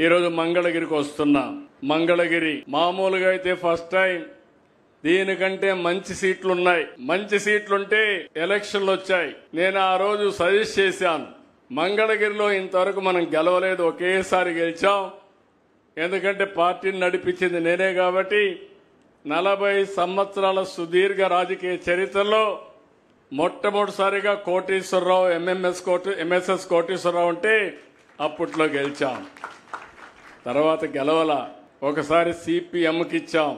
ఈరోజు మంగళగిరికి వస్తున్నా. మంగళగిరి మామూలుగా అయితే ఫస్ట్ టైం, దీనికంటే మంచి సీట్లున్నాయి. మంచి సీట్లుంటే ఎలక్షన్లు వచ్చాయి. నేను ఆ రోజు సజెస్ట్ చేశాను, మంగళగిరిలో ఇంతవరకు మనం గెలవలేదు, ఒకేసారి గెలిచాం. ఎందుకంటే పార్టీని నడిపించింది నేనే కాబట్టి 40 సంవత్సరాల సుదీర్ఘ రాజకీయ చరిత్రలో మొట్టమొదటిసారిగా కోటేశ్వరరావు ఎంఎస్ఎస్ కోటేశ్వరరావు అంటే అప్పట్లో గెలిచాం. తర్వాత గెలవల. ఒకసారి సిపిఎంకి ఇచ్చాం,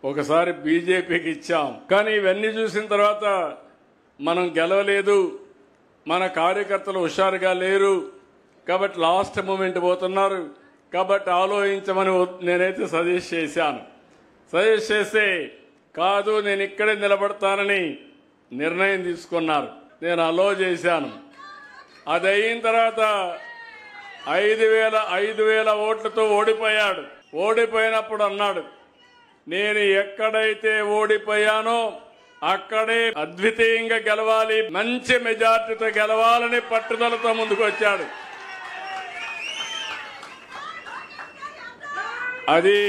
ఒకసారి బీజేపీకి ఇచ్చాం. కానీ ఇవన్నీ చూసిన తర్వాత మనం గెలవలేదు, మన కార్యకర్తలు హుషారుగా లేరు కాబట్టి లాస్ట్ మూమెంట్ పోతున్నారు కాబట్టి ఆలోచించమని నేనైతే సజెస్ట్ చేశాను. సజెస్ట్ చేస్తే కాదు నేను ఇక్కడే నిలబడతానని నిర్ణయం తీసుకున్నారు. నేను అలో చేశాను. అది అయిన తర్వాత 5,000 ఓట్లతో ఓడిపోయాడు. ఓడిపోయినప్పుడు అన్నాడు, నేను ఎక్కడైతే ఓడిపోయానో అక్కడే అద్వితీయంగా గెలవాలి, మంచి మెజార్టీతో గెలవాలని పట్టుదలతో ముందుకు వచ్చాడు. అది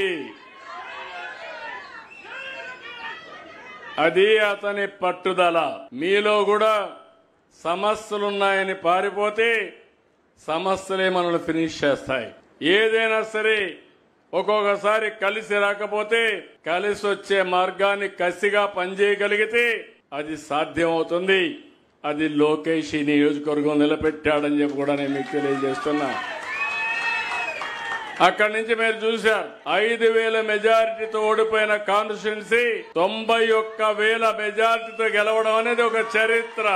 అతని పట్టుదల. మీలో కూడా సమస్యలున్నాయని పారిపోతే సమస్యలే మనల్ని ఫినిష్ చేస్తాయి. ఏదైనా సరే ఒక్కొక్కసారి కలిసి రాకపోతే కలిసి వచ్చే మార్గాన్ని కసిగా పనిచేయగలిగితే అది సాధ్యమవుతుంది. అది లోకేష్ ఈ నియోజకవర్గం నిలబెట్టాడని చెప్పి కూడా నేను మీకు తెలియజేస్తున్నా. అక్కడి నుంచి మీరు చూశారు, 5,000 మెజారిటీతో ఓడిపోయిన కాన్స్టిట్యున్సీ 91,000 మెజారిటీతో గెలవడం అనేది ఒక చరిత్ర.